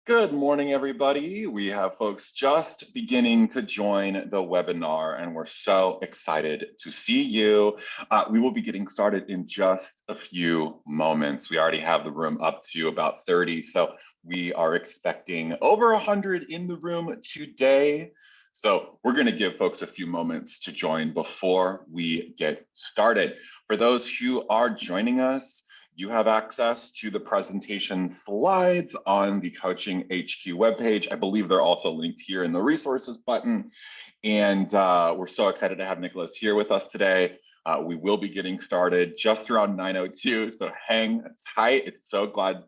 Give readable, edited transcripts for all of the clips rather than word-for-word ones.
Good morning, everybody. We have folks just beginning to join the webinar, and we're so excited to see you. We will be getting started in just a few moments. We already have the room up to about 30, so we are expecting over 100 in the room today. So we're going to give folks a few moments to join before we get started. For those who are joining us, you have access to the presentation slides on the Coaching HQ webpage. I believe they're also linked here in the resources button. And we're so excited to have Nicolas here with us today. We will be getting started just around 9:02, so hang tight. It's so glad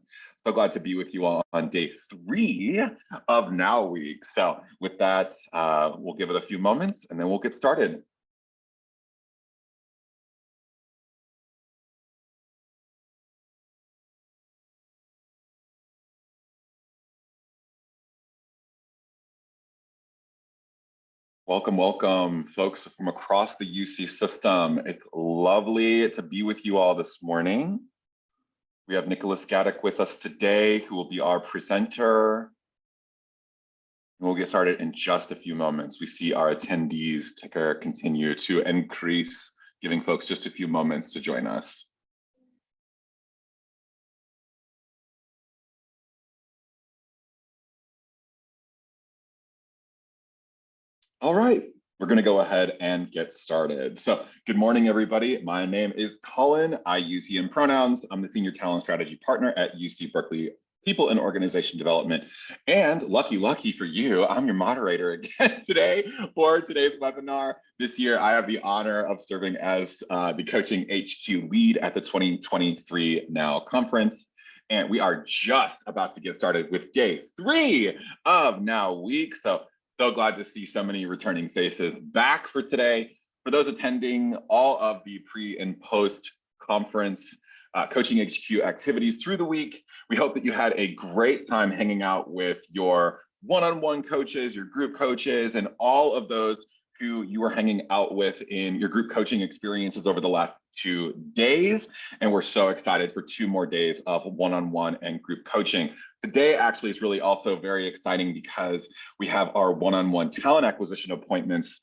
to be with you all on day 3 of Now Week. So with that, we'll give it a few moments and then we'll get started. Welcome, welcome, folks from across the UC system. It's lovely to be with you all this morning. We have Nicolas Gattig with us today, who will be our presenter. We'll get started in just a few moments. We see our attendees ticker continue to increase, giving folks just a few moments to join us. All right, we're going to go ahead and get started. So good morning, everybody. My name is Colin. I use he, him pronouns. I'm the Senior Talent Strategy Partner at UC Berkeley People and Organization Development. And lucky for you, I'm your moderator again today for today's webinar. This year, I have the honor of serving as the Coaching HQ lead at the 2023 Now Conference. And we are just about to get started with day 3 of Now Week. So glad to see so many returning faces back for today. For those attending all of the pre and post conference Coaching HQ activities through the week, we hope that you had a great time hanging out with your one-on-one coaches, your group coaches, and all of those who you were hanging out with in your group coaching experiences over the last 2 days. And we're so excited for 2 more days of one-on-one and group coaching. Today actually is really also very exciting because we have our one-on-one talent acquisition appointments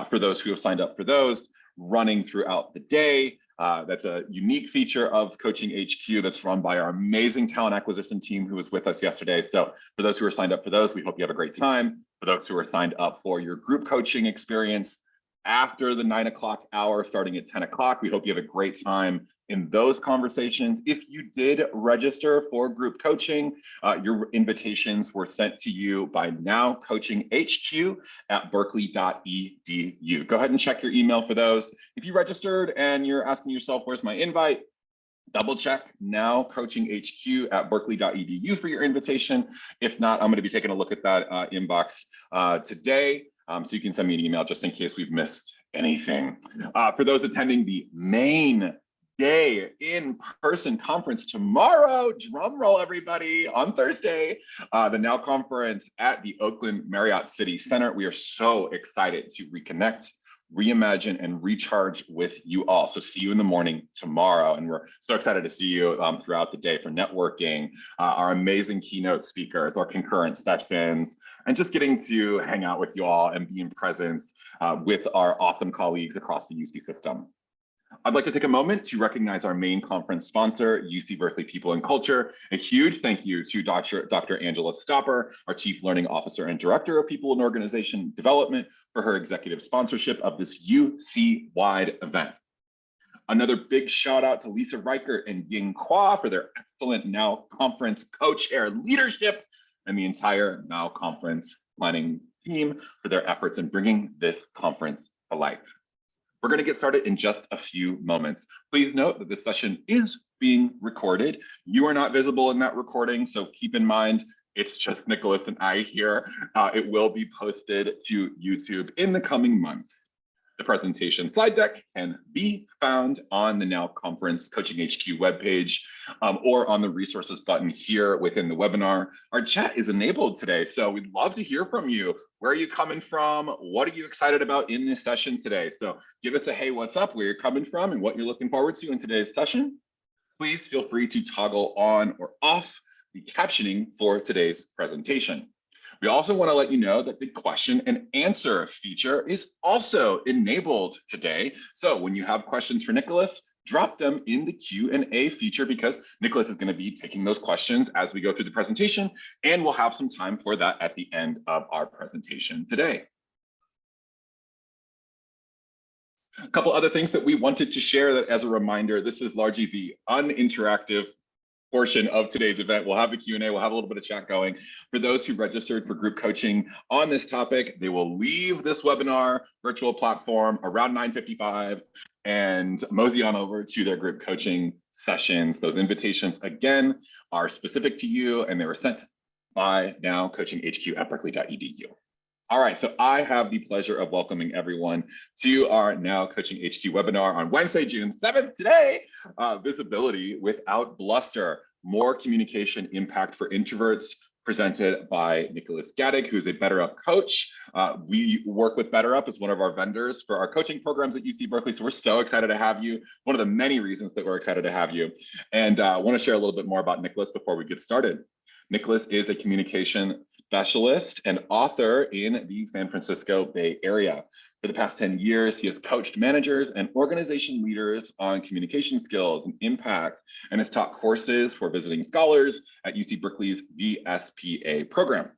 for those who have signed up for those running throughout the day. That's a unique feature of Coaching HQ that's run by our amazing talent acquisition team who was with us yesterday. So for those who are signed up for those, we hope you have a great time. For those who are signed up for your group coaching experience after the 9 o'clock hour, starting at 10 o'clock, we hope you have a great time in those conversations. If you did register for group coaching, your invitations were sent to you by Now Coaching HQ at berkeley.edu. Go ahead and check your email for those. If you registered and you're asking yourself, where's my invite? Double check Now Coaching HQ at berkeley.edu for your invitation. If not, I'm going to be taking a look at that inbox today. So you can send me an email just in case we've missed anything. For those attending the main day in-person conference tomorrow, drum roll everybody, on Thursday, the Now Conference at the Oakland Marriott City Center. We are so excited to reconnect, reimagine, and recharge with you all. So see you in the morning tomorrow. And we're so excited to see you throughout the day for networking, our amazing keynote speakers, our concurrent sessions, and just getting to hang out with you all and be in presence with our awesome colleagues across the UC system. I'd like to take a moment to recognize our main conference sponsor, UC Berkeley People and Culture. A huge thank you to Dr. Angela Stopper, our Chief Learning Officer and Director of People and Organization Development, for her executive sponsorship of this UC-wide event. Another big shout out to Lisa Reichert and Ying Kwa for their excellent Now Conference co-chair leadership, and the entire Now Conference planning team for their efforts in bringing this conference to life. We're going to get started in just a few moments. Please note that this session is being recorded. You are not visible in that recording, so keep in mind it's just Nicolas and I here. It will be posted to YouTube in the coming months. The presentation slide deck can be found on the Now Conference Coaching HQ webpage or on the resources button here within the webinar. Our chat is enabled today, so we'd love to hear from you. Where are you coming from? What are you excited about in this session today? So give us a hey, what's up, where you're coming from and what you're looking forward to in today's session. Please feel free to toggle on or off the captioning for today's presentation. We also want to let you know that the question and answer feature is also enabled today. So when you have questions for Nicolas, drop them in the Q&A feature because Nicolas is going to be taking those questions as we go through the presentation, and we'll have some time for that at the end of our presentation today. A couple other things that we wanted to share that as a reminder, this is largely the uninteractive portion of today's event. We'll have the Q&A, we'll have a little bit of chat going. For those who registered for group coaching on this topic, they will leave this webinar virtual platform around 9:55 and mosey on over to their group coaching sessions. Those invitations, again, are specific to you and they were sent by nowcoachinghq@berkeley.edu. All right, so I have the pleasure of welcoming everyone to our Now Coaching HQ webinar on Wednesday, June 7th. Today, Visibility Without Bluster, More Communication Impact for Introverts, presented by Nicolas Gattig, who's a BetterUp coach. We work with BetterUp as one of our vendors for our coaching programs at UC Berkeley, so we're so excited to have you. One of the many reasons that we're excited to have you. And I want to share a little bit more about Nicolas before we get started. Nicolas is a communication specialist and author in the San Francisco Bay Area. For the past 10 years, he has coached managers and organization leaders on communication skills and impact, and has taught courses for visiting scholars at UC Berkeley's VSPA program.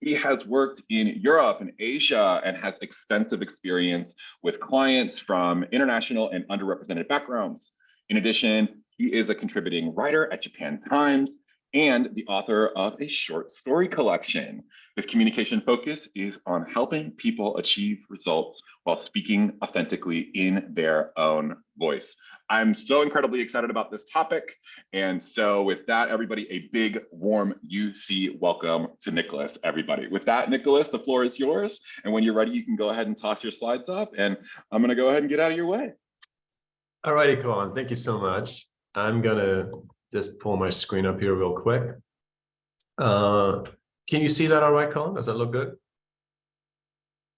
He has worked in Europe and Asia and has extensive experience with clients from international and underrepresented backgrounds. In addition, he is a contributing writer at Japan Times and the author of a short story collection. His communication focus is on helping people achieve results while speaking authentically in their own voice. I'm so incredibly excited about this topic. And so with that, everybody, a big, warm UC welcome to Nicolas, everybody. With that, Nicolas, the floor is yours. And when you're ready, you can go ahead and toss your slides up. And I'm gonna go ahead and get out of your way. All righty, Colin, thank you so much. I'm gonna just pull my screen up here real quick. Can you see that all right, Colin? Does that look good?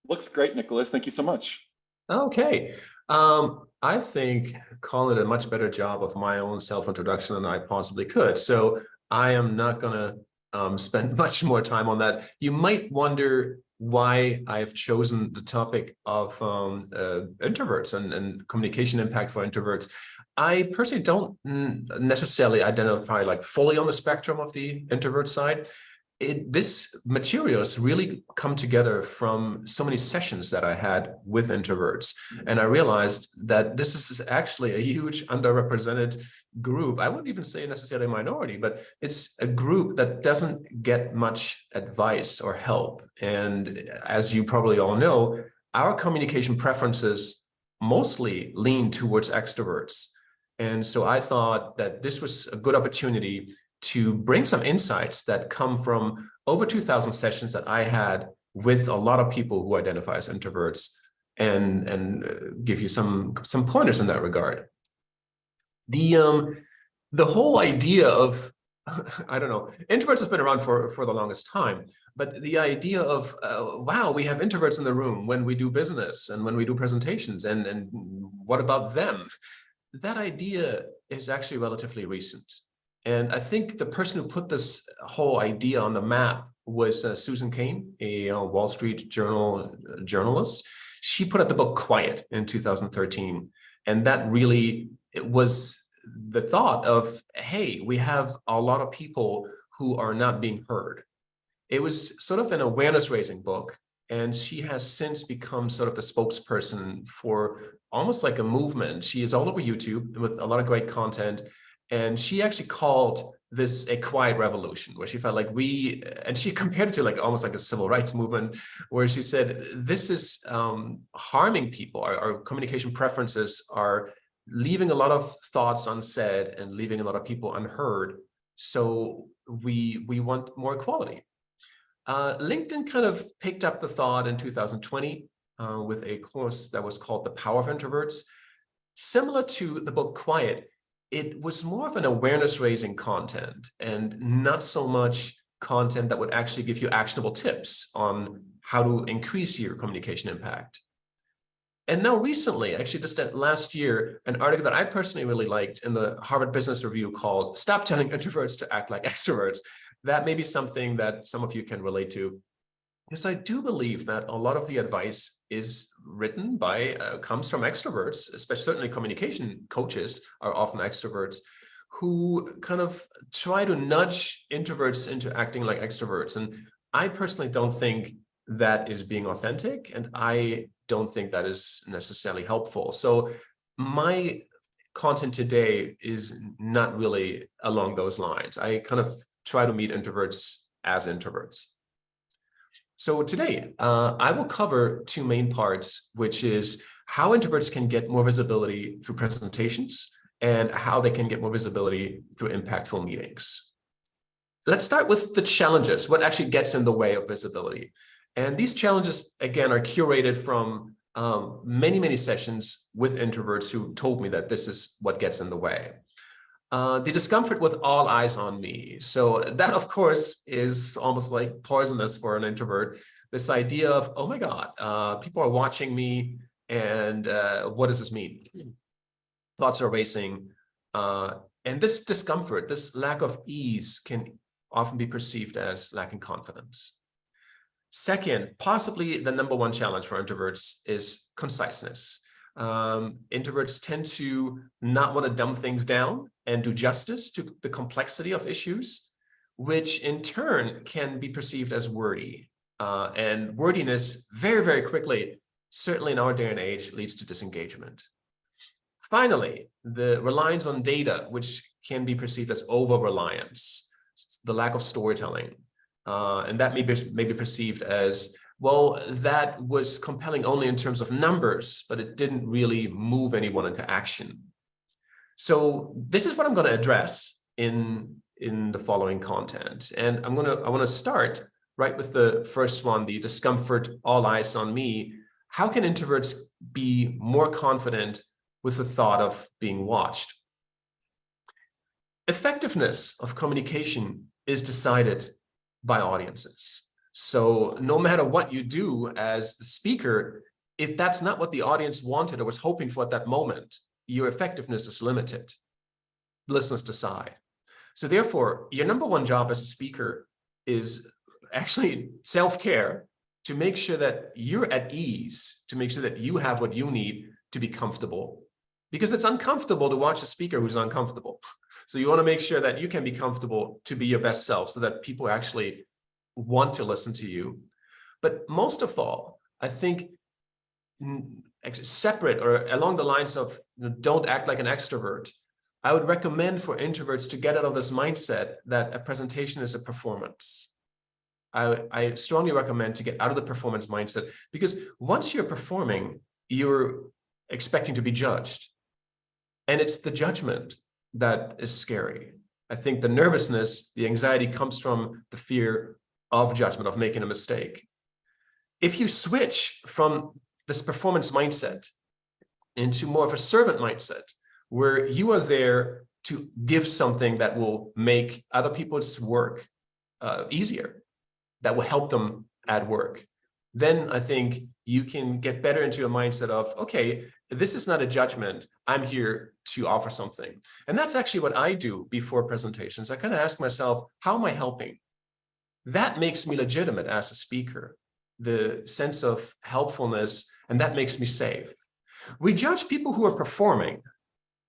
Looks great, Nicolas. Thank you so much. Okay. I think Colin did a much better job of my own self-introduction than I possibly could. So I am not going to spend much more time on that. You might wonder why I've chosen the topic of introverts and communication impact for introverts. I personally don't necessarily identify like fully on the spectrum of the introvert side. This materials really come together from so many sessions that I had with introverts. And I realized that this is actually a huge underrepresented group. I wouldn't even say necessarily a minority, but it's a group that doesn't get much advice or help. And as you probably all know, our communication preferences mostly lean towards extroverts. And so I thought that this was a good opportunity to bring some insights that come from over 2,000 sessions that I had with a lot of people who identify as introverts and give you some pointers in that regard. The whole idea of, I don't know, introverts have been around for the longest time, but the idea of, wow, we have introverts in the room when we do business and when we do presentations, and what about them? That idea is actually relatively recent. And I think the person who put this whole idea on the map was Susan Cain, a Wall Street Journal journalist. She put out the book Quiet in 2013. And that really was the thought of, hey, we have a lot of people who are not being heard. It was sort of an awareness raising book. And she has since become sort of the spokesperson for almost like a movement. She is all over YouTube with a lot of great content. And she actually called this a quiet revolution, where she felt like and she compared it to like almost like a civil rights movement, where she said, this is harming people. Our communication preferences are leaving a lot of thoughts unsaid and leaving a lot of people unheard. So we want more equality. LinkedIn kind of picked up the thought in 2020 with a course that was called The Power of Introverts. Similar to the book Quiet, it was more of an awareness-raising content and not so much content that would actually give you actionable tips on how to increase your communication impact. And now recently, actually just last year, an article that I personally really liked in the Harvard Business Review called "Stop Telling Introverts to Act Like Extroverts." That may be something that some of you can relate to. Because I do believe that a lot of the advice is written by, comes from extroverts, especially certainly communication coaches are often extroverts who kind of try to nudge introverts into acting like extroverts. And I personally don't think that is being authentic, and I don't think that is necessarily helpful. So my content today is not really along those lines. I kind of try to meet introverts as introverts. So today, I will cover two main parts, which is how introverts can get more visibility through presentations and how they can get more visibility through impactful meetings. Let's start with the challenges, what actually gets in the way of visibility. And these challenges, again, are curated from many, many sessions with introverts who told me that this is what gets in the way. The discomfort with all eyes on me. So that, of course, is almost like poisonous for an introvert. This idea of, oh my God, people are watching me, and what does this mean? Thoughts are racing. And this discomfort, this lack of ease can often be perceived as lacking confidence. Second, possibly the number one challenge for introverts is conciseness. Introverts tend to not want to dumb things down and do justice to the complexity of issues, which in turn can be perceived as wordy. And wordiness very, very quickly, certainly in our day and age, leads to disengagement. Finally, the reliance on data, which can be perceived as over-reliance, the lack of storytelling. And that may be perceived as, well, that was compelling only in terms of numbers, but it didn't really move anyone into action. So this is what I'm going to address in the following content. And I want to start right with the first one, the discomfort, all eyes on me. How can introverts be more confident with the thought of being watched? Effectiveness of communication is decided by audiences. So no matter what you do as the speaker, if that's not what the audience wanted or was hoping for at that moment, your effectiveness is limited. Listeners decide. So therefore, your number one job as a speaker is actually self-care, to make sure that you're at ease, to make sure that you have what you need to be comfortable. Because it's uncomfortable to watch a speaker who's uncomfortable. So you want to make sure that you can be comfortable to be your best self so that people actually want to listen to you. But most of all, I think separate or along the lines of don't act like an extrovert, I would recommend for introverts to get out of this mindset that a presentation is a performance. I strongly recommend to get out of the performance mindset, because once you're performing, you're expecting to be judged. And it's the judgment that is scary. I think the nervousness, the anxiety comes from the fear of judgment, of making a mistake. If you switch from this performance mindset into more of a servant mindset, where you are there to give something that will make other people's work easier, that will help them at work, then I think you can get better into a mindset of, okay, this is not a judgment. I'm here to offer something. And that's actually what I do before presentations. I kind of ask myself, how am I helping? That makes me legitimate as a speaker, the sense of helpfulness, and that makes me safe. We judge people who are performing.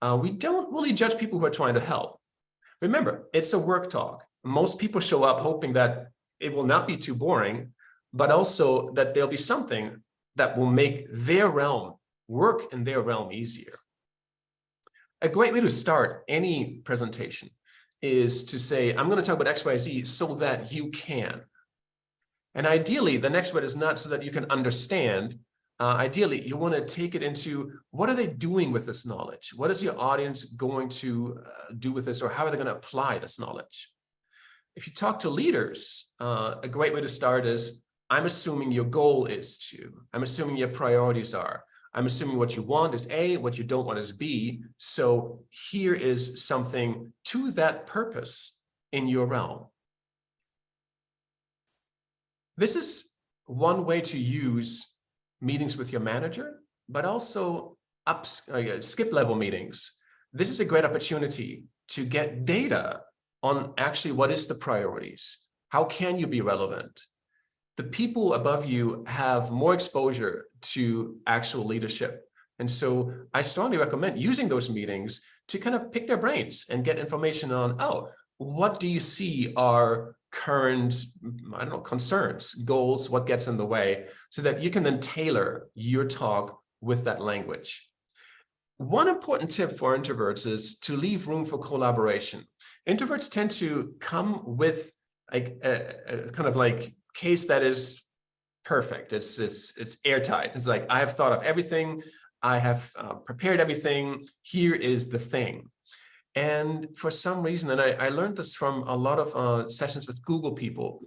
We don't really judge people who are trying to help. Remember, it's a work talk. Most people show up hoping that it will not be too boring, but also that there'll be something that will make their realm, work in their realm, easier. A great way to start any presentation is to say, I'm going to talk about X, Y, Z so that you can. And ideally, the next word is not so that you can understand. Ideally, you want to take it into, what are they doing with this knowledge? What is your audience going to do with this, or how are they going to apply this knowledge? If you talk to leaders, a great way to start is, I'm assuming your goal is to, I'm assuming your priorities are, I'm assuming what you want is A, what you don't want is B. So here is something to that purpose in your realm. This is one way to use meetings with your manager but also skip level meetings. This is a great opportunity to get data on actually what is the priorities. How can you be relevant? The people above you have more exposure to actual leadership. And so I strongly recommend using those meetings to kind of pick their brains and get information on, oh, what do you see are current, I don't know, concerns, goals, what gets in the way, so that you can then tailor your talk with that language. One important tip for introverts is to leave room for collaboration. Introverts tend to come with like a kind of like case that is perfect. It's airtight. It's like, I have thought of everything. I have prepared everything. Here is the thing. And for some reason, and I learned this from a lot of sessions with Google people.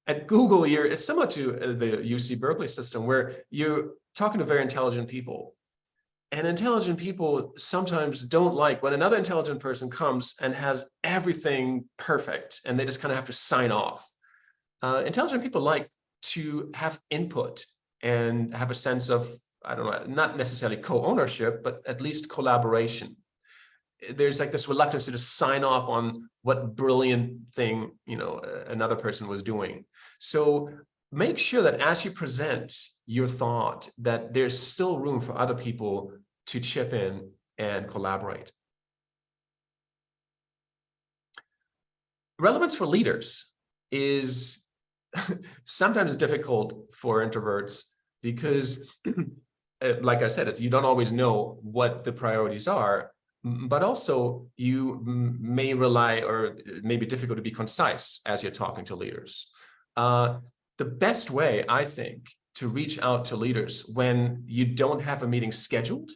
At Google, it's similar to the UC Berkeley system, where you're talking to very intelligent people. And intelligent people sometimes don't like when another intelligent person comes and has everything perfect, and they just kind of have to sign off. Intelligent people like to have input and have a sense of, I don't know, not necessarily co-ownership, but at least collaboration. There's like this reluctance to just sign off on what brilliant thing, another person was doing. So make sure that as you present your thought, that there's still room for other people to chip in and collaborate. Relevance for leaders is sometimes difficult for introverts because, like I said, you don't always know what the priorities are, but also you may rely, or it may be difficult to be concise as you're talking to leaders. The best way, I think, to reach out to leaders when you don't have a meeting scheduled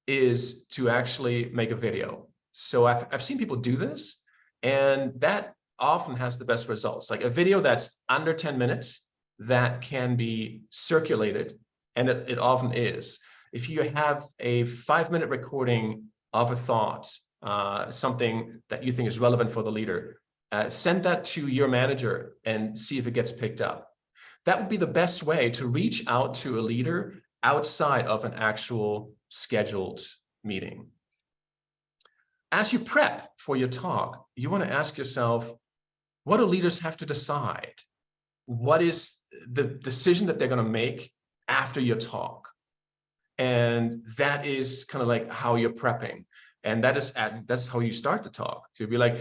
is to actually make a video. So I've seen people do this, and that often has the best results. Like a video that's under 10 minutes that can be circulated, and it often is. If you have a 5-minute recording of a thought, something that you think is relevant for the leader, send that to your manager and see if it gets picked up. That would be the best way to reach out to a leader outside of an actual scheduled meeting. As you prep for your talk, you want to ask yourself, what do leaders have to decide? What is the decision that they're going to make after your talk? And that is kind of like how you're prepping. And that's how you start the talk. You'll be like,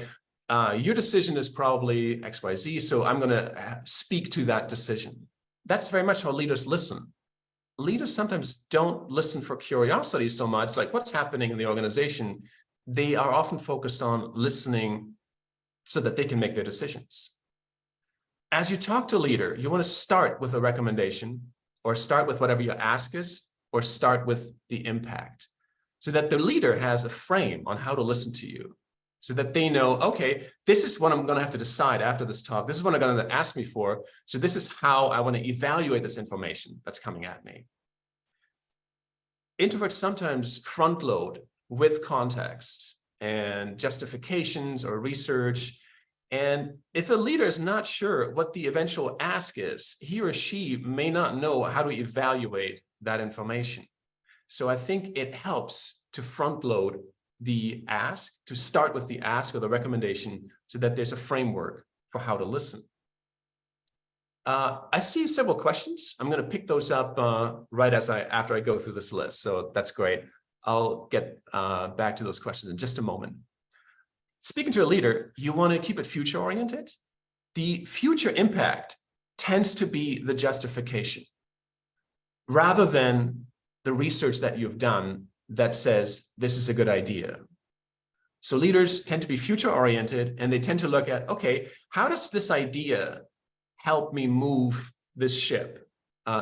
your decision is probably X, Y, Z, so I'm going to speak to that decision. That's very much how leaders listen. Leaders sometimes don't listen for curiosity so much, like what's happening in the organization. They are often focused on listening so that they can make their decisions. As you talk to a leader, you want to start with a recommendation, or start with whatever your ask is, or start with the impact, so that the leader has a frame on how to listen to you, so that they know, okay, this is what I'm going to have to decide after this talk. This is what I'm going to ask me for. So this is how I want to evaluate this information that's coming at me. Introverts sometimes front load with context and justifications or research. And if a leader is not sure what the eventual ask is, he or she may not know how to evaluate that information. So I think it helps to front load the ask, to start with the ask or the recommendation, so that there's a framework for how to listen. I see several questions. I'm going to pick those up right after I go through this list. So that's great. I'll get back to those questions in just a moment. Speaking to a leader, you want to keep it future oriented. The future impact tends to be the justification, rather than the research that you've done that says this is a good idea. So leaders tend to be future oriented, and they tend to look at, okay, how does this idea help me move this ship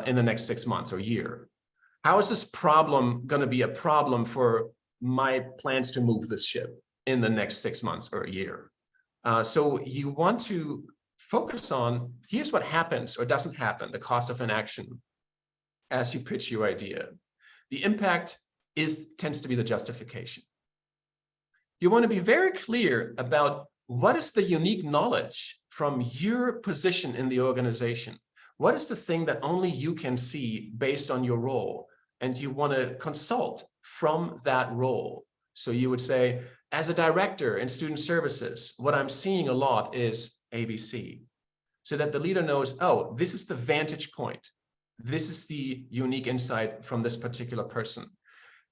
in the next 6 months or year? How is this problem going to be a problem for my plans to move this ship in the next 6 months or a year? So you want to focus on, here's what happens or doesn't happen, the cost of inaction, as you pitch your idea. The impact tends to be the justification. You want to be very clear about what is the unique knowledge from your position in the organization. What is the thing that only you can see based on your role? and you want to consult from that role. So you would say, as a director in student services, what I'm seeing a lot is ABC, so that the leader knows, oh, this is the vantage point. This is the unique insight from this particular person.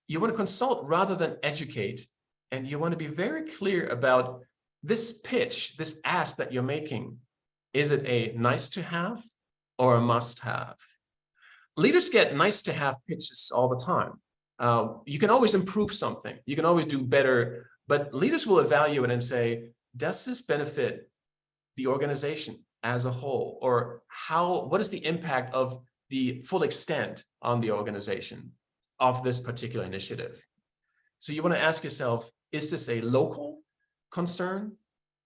You want to consult rather than educate, and you want to be very clear about this pitch, this ask that you're making. Is it a nice to have or a must have? Leaders get nice to have pitches all the time. You can always improve something. You can always do better, but leaders will evaluate and say, does this benefit the organization as a whole? Or what is the impact of the full extent on the organization of this particular initiative? So you want to ask yourself, is this a local concern?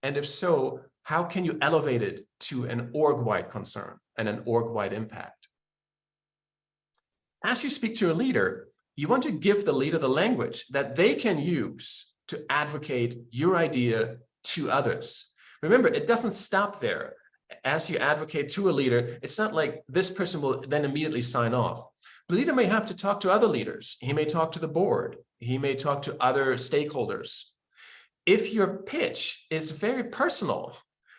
And if so, how can you elevate it to an org-wide concern and an org-wide impact? As you speak to a leader, you want to give the leader the language that they can use to advocate your idea to others. Remember, it doesn't stop there. As you advocate to a leader, it's not like this person will then immediately sign off. The leader may have to talk to other leaders. He may talk to the board. He may talk to other stakeholders. If your pitch is very personal,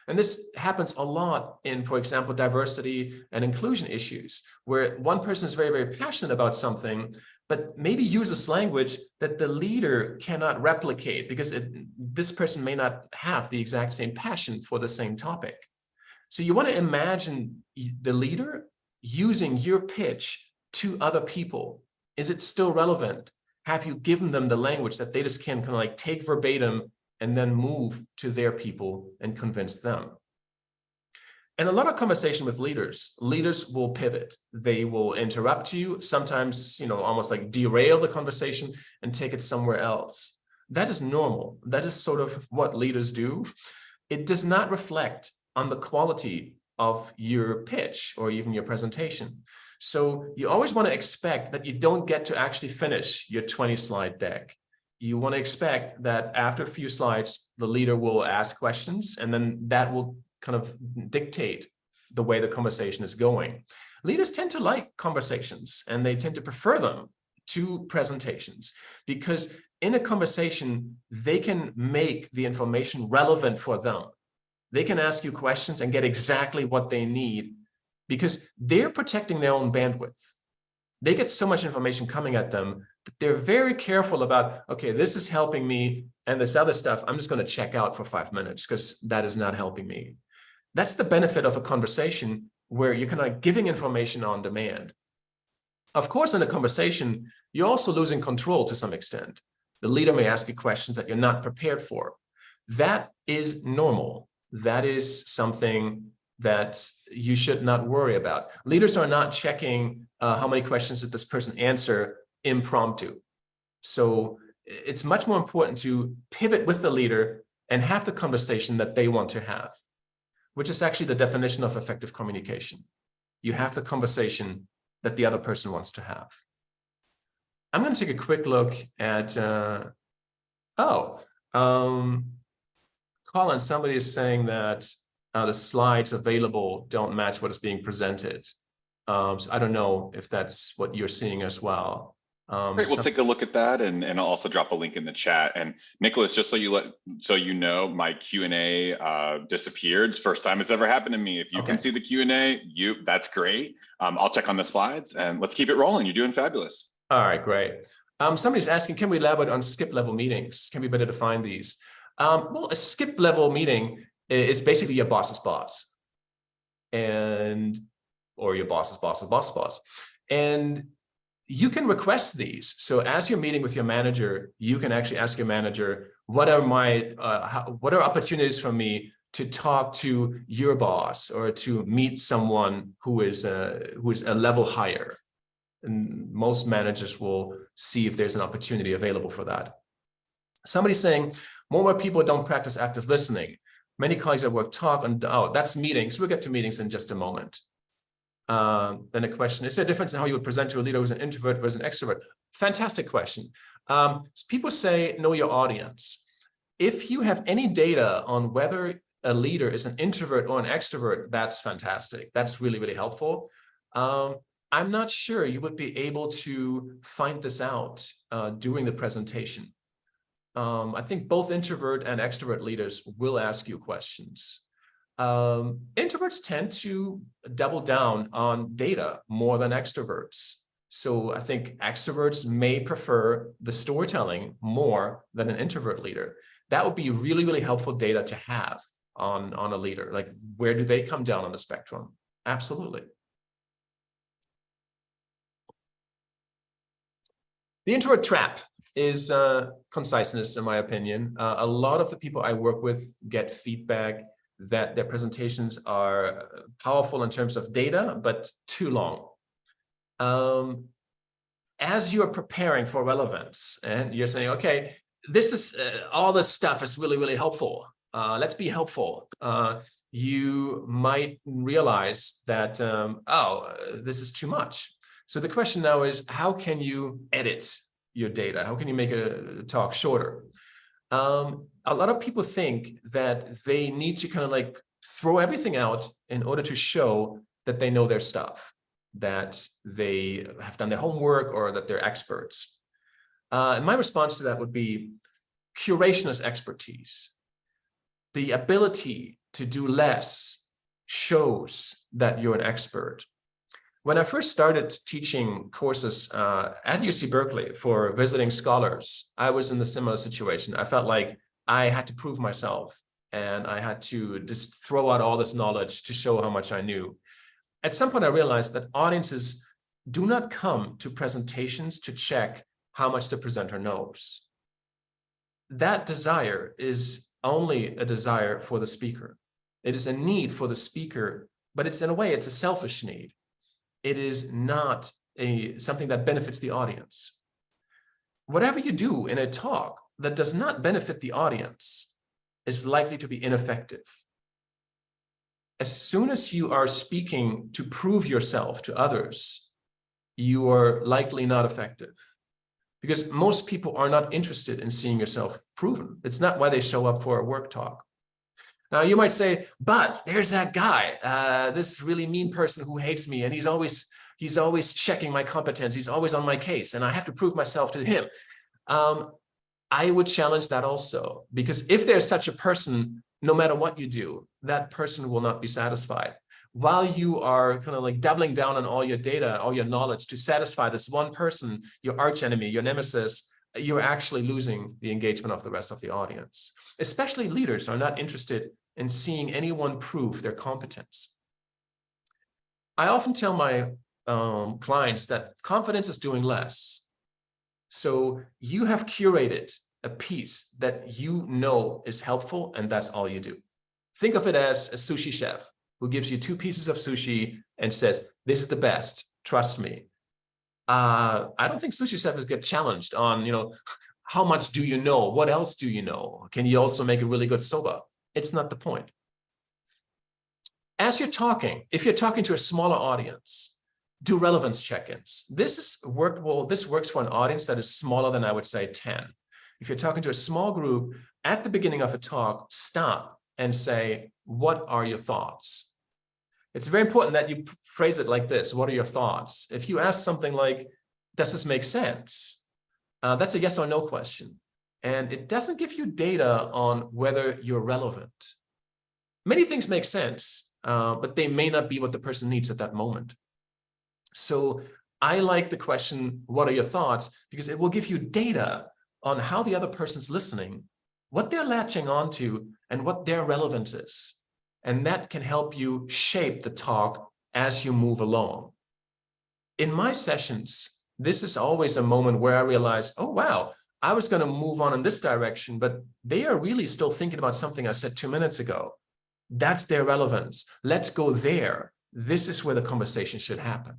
and this happens a lot in, for example, diversity and inclusion issues, where one person is very, very passionate about something, but maybe uses language that the leader cannot replicate because this person may not have the exact same passion for the same topic. So you want to imagine the leader using your pitch to other people. Is it still relevant? Have you given them the language that they just can kind of like take verbatim and then move to their people and convince them? And a lot of conversation with leaders will pivot. They will interrupt you, sometimes, almost like derail the conversation and take it somewhere else. That is normal. That is sort of what leaders do. It does not reflect on the quality of your pitch or even your presentation. So you always want to expect that you don't get to actually finish your 20-slide deck. You want to expect that after a few slides, the leader will ask questions, and then that will kind of dictate the way the conversation is going. Leaders tend to like conversations, and they tend to prefer them to presentations, because in a conversation, they can make the information relevant for them. They can ask you questions and get exactly what they need because they're protecting their own bandwidth. They get so much information coming at them that they're very careful about, okay, this is helping me, and this other stuff, I'm just going to check out for 5 minutes because that is not helping me. That's the benefit of a conversation where you're kind of giving information on demand. Of course, in a conversation, you're also losing control to some extent. The leader may ask you questions that you're not prepared for. That is normal. That is something that you should not worry about. Leaders are not checking how many questions did this person answer impromptu. So it's much more important to pivot with the leader and have the conversation that they want to have, which is actually the definition of effective communication. You have the conversation that the other person wants to have. I'm going to take a quick look at, Colin, somebody is saying that the slides available don't match what is being presented. So I don't know if that's what you're seeing as well. Great, we'll take a look at that, and I'll also drop a link in the chat. And Nicolas, just so you know, my Q&A disappeared. It's the first time it's ever happened to me. If you can see the Q&A, that's great. I'll check on the slides, and let's keep it rolling. You're doing fabulous. All right, great. Somebody's asking, can we elaborate on skip level meetings? Can we better define these? Well, a skip level meeting is basically your boss's boss, or your boss's boss's boss's boss. And you can request these. So as you're meeting with your manager, you can actually ask your manager, what are opportunities for me to talk to your boss or to meet someone who is a level higher? And most managers will see if there's an opportunity available for that. Somebody's saying, more and more people don't practice active listening. Many colleagues at work talk, and that's meetings. We'll get to meetings in just a moment. Then a question, is there a difference in how you would present to a leader who's an introvert versus an extrovert? Fantastic question. People say, know your audience. If you have any data on whether a leader is an introvert or an extrovert, that's fantastic. That's really, really helpful. I'm not sure you would be able to find this out during the presentation. I think both introvert and extrovert leaders will ask you questions. Introverts tend to double down on data more than extroverts. So I think extroverts may prefer the storytelling more than an introvert leader. That would be really, really helpful data to have on a leader. Like, where do they come down on the spectrum? Absolutely. The introvert trap is conciseness, in my opinion. A lot of the people I work with get feedback that their presentations are powerful in terms of data, but too long. As you're preparing for relevance and you're saying, okay, this is all this stuff is really, really helpful. Let's be helpful. You might realize that, this is too much. So the question now is, how can you edit your data? How can you make a talk shorter? A lot of people think that they need to kind of like throw everything out in order to show that they know their stuff, that they have done their homework, or that they're experts. And my response to that would be, curation is expertise. The ability to do less shows that you're an expert. When I first started teaching courses at UC Berkeley for visiting scholars, I was in the similar situation. I felt like I had to prove myself, and I had to just throw out all this knowledge to show how much I knew. At some point, I realized that audiences do not come to presentations to check how much the presenter knows. That desire is only a desire for the speaker. It is a need for the speaker, but it's, in a way, it's a selfish need. It is not something that benefits the audience. Whatever you do in a talk that does not benefit the audience is likely to be ineffective. As soon as you are speaking to prove yourself to others, you are likely not effective, because most people are not interested in seeing yourself proven. It's not why they show up for a work talk. Now, you might say, but there's that guy, this really mean person who hates me, and he's always checking my competence. He's always on my case, and I have to prove myself to him. I would challenge that also, because if there's such a person, no matter what you do, that person will not be satisfied. While you are kind of like doubling down on all your data, all your knowledge to satisfy this one person, your archenemy, your nemesis, you're actually losing the engagement of the rest of the audience. Especially leaders are not interested in seeing anyone prove their competence. I often tell my clients that confidence is doing less. So you have curated a piece that you know is helpful, and that's all you do. Think of it as a sushi chef who gives you 2 pieces of sushi and says, this is the best, trust me. I don't think sushi chefs get challenged on, how much do you know? What else do you know? Can you also make a really good soba? It's not the point. As you're talking, if you're talking to a smaller audience, do relevance check-ins. This works for an audience that is smaller than, I would say, 10. If you're talking to a small group, at the beginning of a talk, stop and say, what are your thoughts? It's very important that you phrase it like this. What are your thoughts? If you ask something like, does this make sense? That's a yes or no question. And it doesn't give you data on whether you're relevant. Many things make sense, but they may not be what the person needs at that moment. So I like the question, what are your thoughts? Because it will give you data on how the other person's listening, what they're latching onto, and what their relevance is. And that can help you shape the talk as you move along. In my sessions, this is always a moment where I realize, oh, wow, I was going to move on in this direction, but they are really still thinking about something I said 2 minutes ago. That's their relevance. Let's go there. This is where the conversation should happen.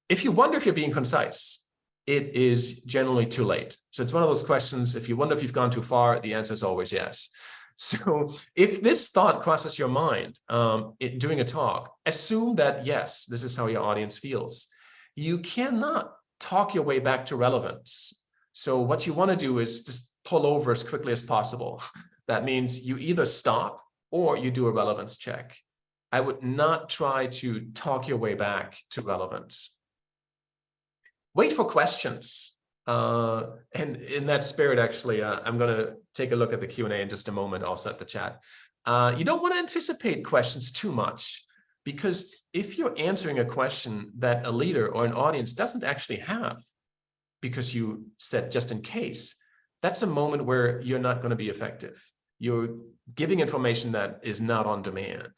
If you wonder if you're being concise, it is generally too late. So it's one of those questions, if you wonder if you've gone too far, the answer is always yes. So if this thought crosses your mind during a talk, assume that, yes, this is how your audience feels. You cannot talk your way back to relevance. So what you want to do is just pull over as quickly as possible. That means you either stop or you do a relevance check. I would not try to talk your way back to relevance. Wait for questions. And in that spirit, actually, I'm going to take a look at the Q&A in just a moment. I'll set the chat. You don't want to anticipate questions too much, because if you're answering a question that a leader or an audience doesn't actually have, because you said just in case, that's a moment where you're not going to be effective. You're giving information that is not on demand.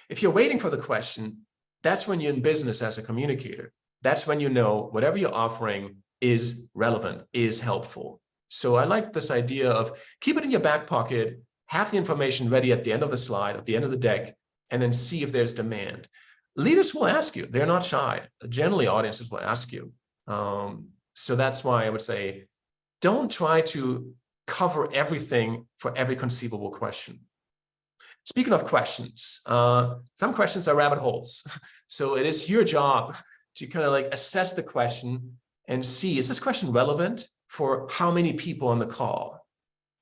If you're waiting for the question, that's when you're in business as a communicator. That's when you know whatever you're offering is relevant, is helpful. So I like this idea of keep it in your back pocket, have the information ready at the end of the slide, at the end of the deck, and then see if there's demand. Leaders will ask you. They're not shy. Generally, audiences will ask you. So that's why I would say, don't try to cover everything for every conceivable question. Speaking of questions, some questions are rabbit holes. So it is your job to kind of like assess the question and see, is this question relevant for how many people on the call?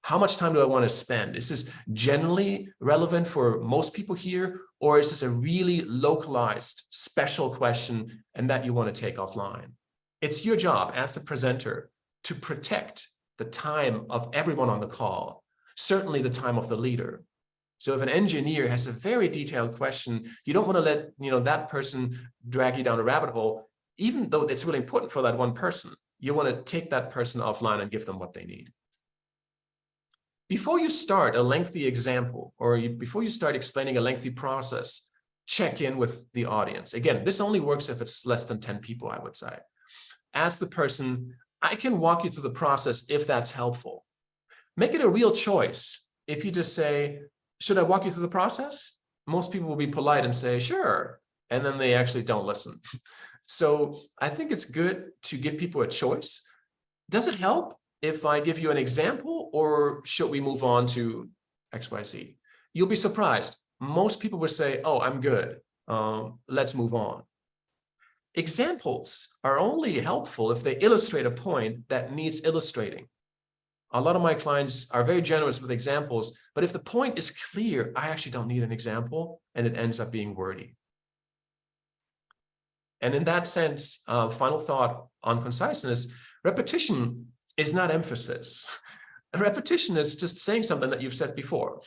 How much time do I want to spend? Is this generally relevant for most people here? Or is this a really localized, special question and that you want to take offline? It's your job as the presenter to protect the time of everyone on the call, certainly the time of the leader. So if an engineer has a very detailed question, you don't want to let that person drag you down a rabbit hole, even though it's really important for that one person. You want to take that person offline and give them what they need. Before you start a lengthy example, or before you start explaining a lengthy process, check in with the audience. Again, this only works if it's less than 10 people, I would say. Ask the person, I can walk you through the process if that's helpful. Make it a real choice. If you just say, should I walk you through the process? Most people will be polite and say, sure. And then they actually don't listen. So I think it's good to give people a choice. Does it help if I give you an example, or should we move on to XYZ? You'll be surprised. Most people will say, oh, I'm good. Let's move on. Examples are only helpful if they illustrate a point that needs illustrating. A lot of my clients are very generous with examples, but if the point is clear, I actually don't need an example, and it ends up being wordy. And in that sense, final thought on conciseness, repetition is not emphasis. Repetition is just saying something that you've said before.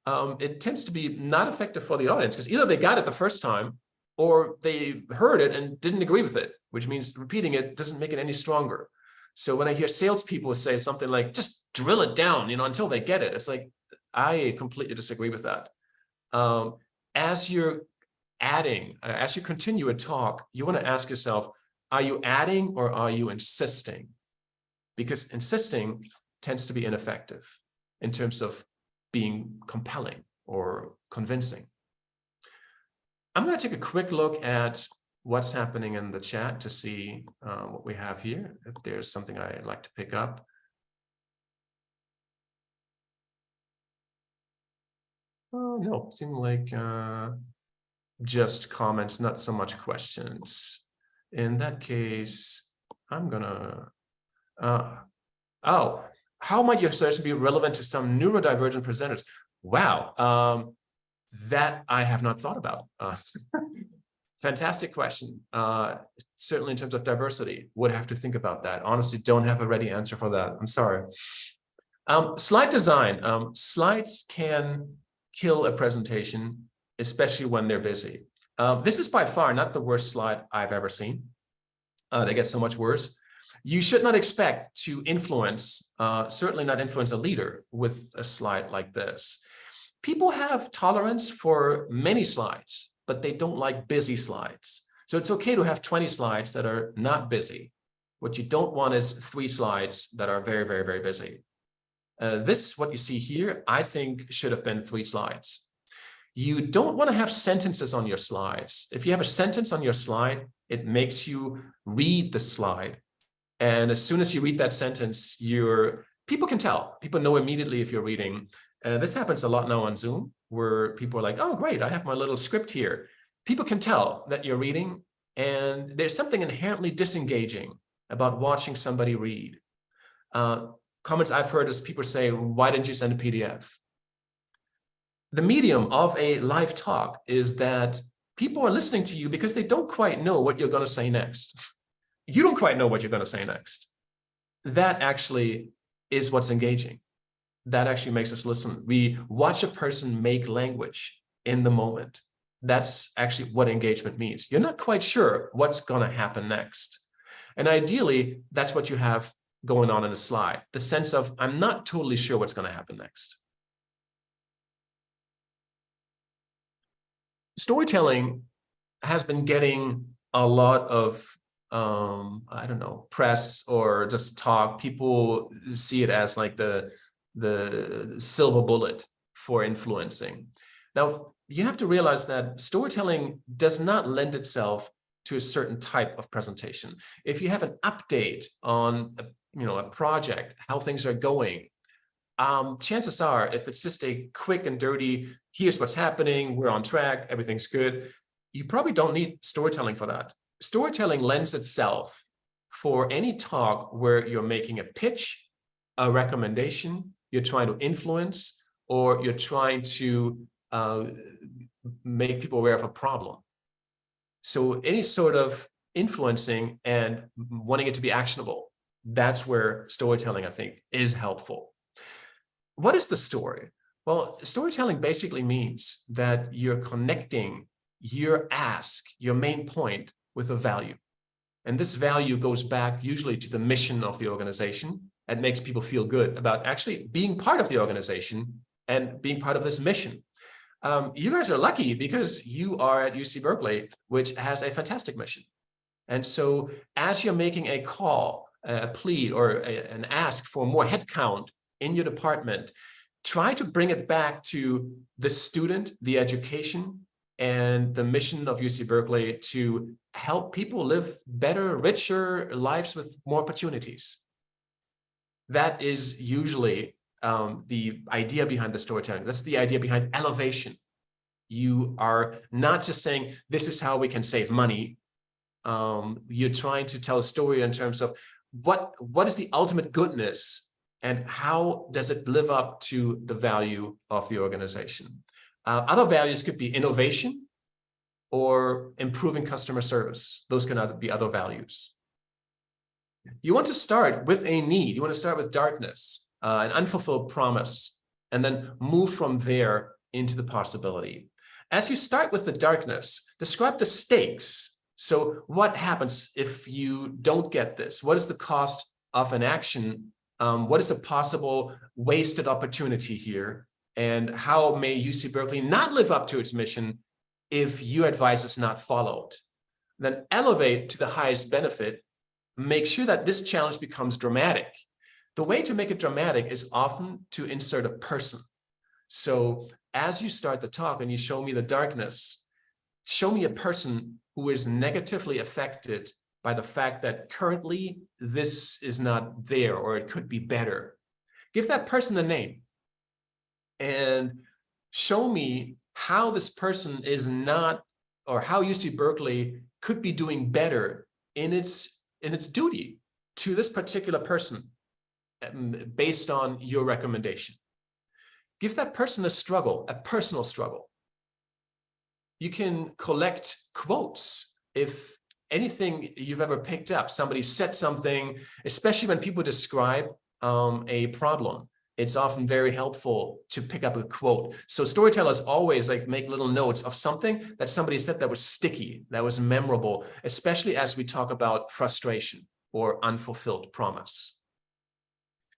It tends to be not effective for the audience because either they got it the first time or they heard it and didn't agree with it, which means repeating it doesn't make it any stronger. So when I hear salespeople say something like, just drill it down, until they get it, it's like, I completely disagree with that. As you're adding, as you continue a talk, you want to ask yourself, are you adding or are you insisting? Because insisting tends to be ineffective in terms of being compelling or convincing. I'm going to take a quick look at what's happening in the chat to see what we have here, if there's something I'd like to pick up. Oh, no, seemed like just comments, not so much questions. In that case, I'm gonna, how might your session be relevant to some neurodivergent presenters? Wow, that I have not thought about. Fantastic question. Certainly in terms of diversity, would have to think about that. Honestly, don't have a ready answer for that. I'm sorry. Slide design. Slides can kill a presentation, especially when they're busy. This is by far not the worst slide I've ever seen. They get so much worse. You should not expect to influence, certainly not influence a leader with a slide like this. People have tolerance for many slides, but they don't like busy slides. So it's okay to have 20 slides that are not busy. What you don't want is 3 slides that are very, very, very busy. This, what you see here, I think should have been 3 slides. You don't want to have sentences on your slides. If you have a sentence on your slide, it makes you read the slide. And as soon as you read that sentence, people can tell. People know immediately if you're reading. This happens a lot now on Zoom, where people are like, oh, great, I have my little script here. People can tell that you're reading, and there's something inherently disengaging about watching somebody read. Comments I've heard is people say, why didn't you send a PDF? the medium of a live talk is that people are listening to you because they don't quite know what you're going to say next. You don't quite know what you're going to say next. That actually is what's engaging. That actually makes us listen. We watch a person make language in the moment. That's actually what engagement means. You're not quite sure what's going to happen next. And ideally, that's what you have going on in a slide. The sense of, I'm not totally sure what's going to happen next. Storytelling has been getting a lot of, I don't know, press or just talk. People see it as like the silver bullet for influencing. Now, you have to realize that storytelling does not lend itself to a certain type of presentation. If you have an update on a project, how things are going, chances are, if it's just a quick and dirty, here's what's happening, we're on track, everything's good, you probably don't need storytelling for that. Storytelling lends itself for any talk where you're making a pitch, a recommendation, you're trying to influence, or you're trying to make people aware of a problem. So any sort of influencing and wanting it to be actionable, that's where storytelling, I think, is helpful. What is the story? Well, storytelling basically means that you're connecting your ask, your main point, with a value. And this value goes back usually to the mission of the organization and makes people feel good about actually being part of the organization and being part of this mission. You guys are lucky because you are at UC Berkeley, which has a fantastic mission. And so as you're making a call, a plea, or an ask for more headcount in your department, try to bring it back to the student, the education, and the mission of UC Berkeley to help people live better, richer lives with more opportunities. That is usually the idea behind the storytelling. That's the idea behind elevation. You are not just saying, this is how we can save money. You're trying to tell a story in terms of what is the ultimate goodness and how does it live up to the value of the organization. Other values could be innovation or improving customer service. Those can be other values. You want to start with a need. You want to start with darkness, an unfulfilled promise, and then move from there into the possibility. As you start with the darkness, describe the stakes. So what happens if you don't get this? What is the cost of an action? What is the possible wasted opportunity here? And how may UC Berkeley not live up to its mission if your advice is not followed? Then elevate to the highest benefit. Make sure that this challenge becomes dramatic. The way to make it dramatic is often to insert a person. So as you start the talk and you show me the darkness, show me a person who is negatively affected by the fact that currently this is not there or it could be better. Give that person a name and show me how this person is not, or how UC Berkeley could be doing better in its duty to this particular person based on your recommendation. Give that person a struggle, a personal struggle. You can collect quotes. If anything you've ever picked up, somebody said something, especially when people describe a problem, it's often very helpful to pick up a quote. So storytellers always make little notes of something that somebody said that was sticky, that was memorable, especially as we talk about frustration or unfulfilled promise.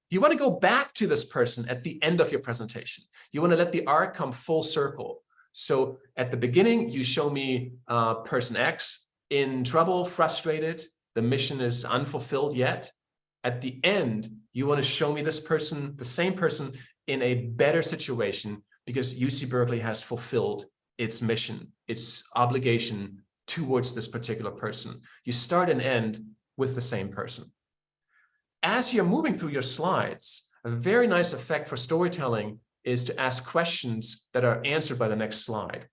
You want to go back to this person at the end of your presentation. You want to let the arc come full circle. So at the beginning, you show me person X in trouble, frustrated, the mission is unfulfilled yet. At the end, you want to show me this person, the same person, in a better situation because UC Berkeley has fulfilled its mission, its obligation towards this particular person. You start and end with the same person. As you're moving through your slides, a very nice effect for storytelling is to ask questions that are answered by the next slide.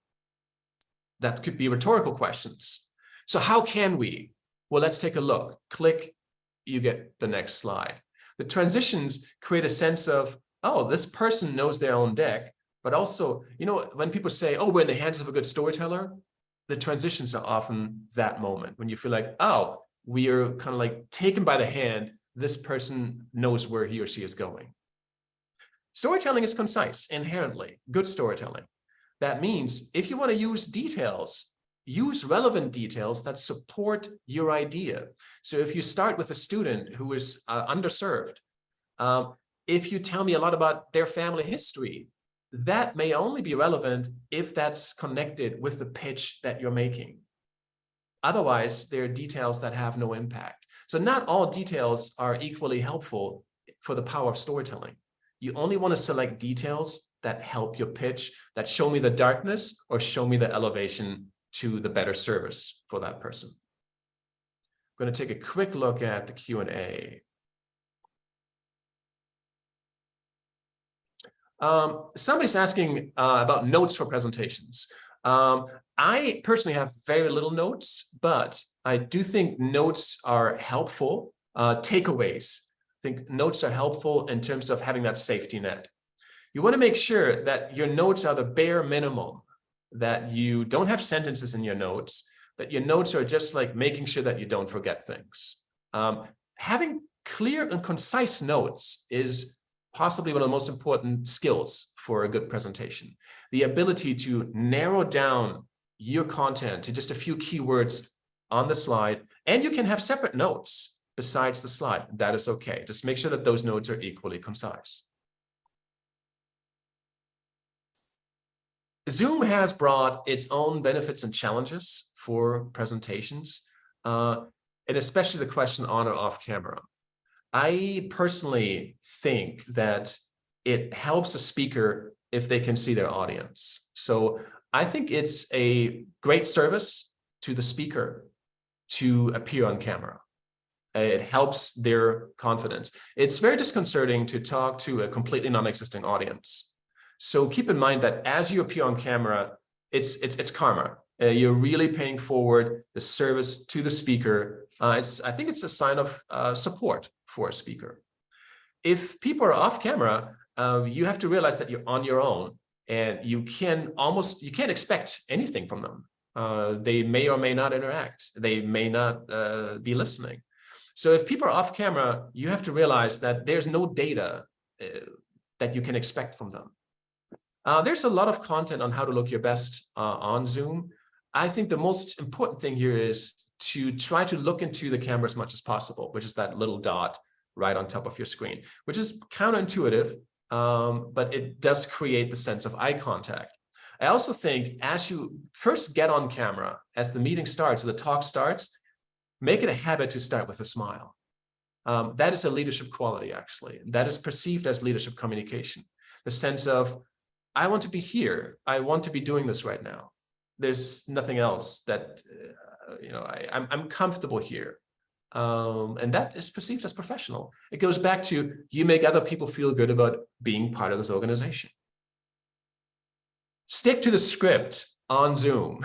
That could be rhetorical questions. So how can we? Well, let's take a look. Click, you get the next slide. The transitions create a sense of, oh, this person knows their own deck. But also, when people say, oh, we're in the hands of a good storyteller, the transitions are often that moment when you feel like, oh, we are kind of like taken by the hand. This person knows where he or she is going. Storytelling is concise inherently, good storytelling. That means if you want to use details, use relevant details that support your idea. So if you start with a student who is underserved, if you tell me a lot about their family history, that may only be relevant if that's connected with the pitch that you're making. Otherwise, there are details that have no impact. So not all details are equally helpful for the power of storytelling. You only want to select details that help your pitch, that show me the darkness or show me the elevation to the better service for that person. I'm going to take a quick look at the Q&A. Somebody's asking about notes for presentations. I personally have very little notes, but I do think notes are helpful. Takeaways. I think notes are helpful in terms of having that safety net. You want to make sure that your notes are the bare minimum, that you don't have sentences in your notes, that your notes are just like making sure that you don't forget things. Having clear and concise notes is possibly one of the most important skills for a good presentation. The ability to narrow down your content to just a few keywords on the slide, and you can have separate notes besides the slide. That is okay. Just make sure that those notes are equally concise. Zoom has brought its own benefits and challenges for presentations, and especially the question on or off camera. I personally think that it helps a speaker if they can see their audience. So I think it's a great service to the speaker to appear on camera. It helps their confidence. It's very disconcerting to talk to a completely non-existing audience. So keep in mind that as you appear on camera, it's karma. You're really paying forward the service to the speaker. I think it's a sign of support for a speaker. If people are off camera, you have to realize that you're on your own, and you can't expect anything from them. They may or may not interact. They may not be listening. So if people are off camera, you have to realize that there's no data that you can expect from them. There's a lot of content on how to look your best on Zoom. I think the most important thing here is to try to look into the camera as much as possible, which is that little dot right on top of your screen, which is counterintuitive, but it does create the sense of eye contact. I also think as you first get on camera, as the meeting starts, or the talk starts, make it a habit to start with a smile. That is a leadership quality, actually. That is perceived as leadership communication. The sense of, I want to be here. I want to be doing this right now. There's nothing else that, I'm comfortable here. And that is perceived as professional. It goes back to, you make other people feel good about being part of this organization. Stick to the script on Zoom.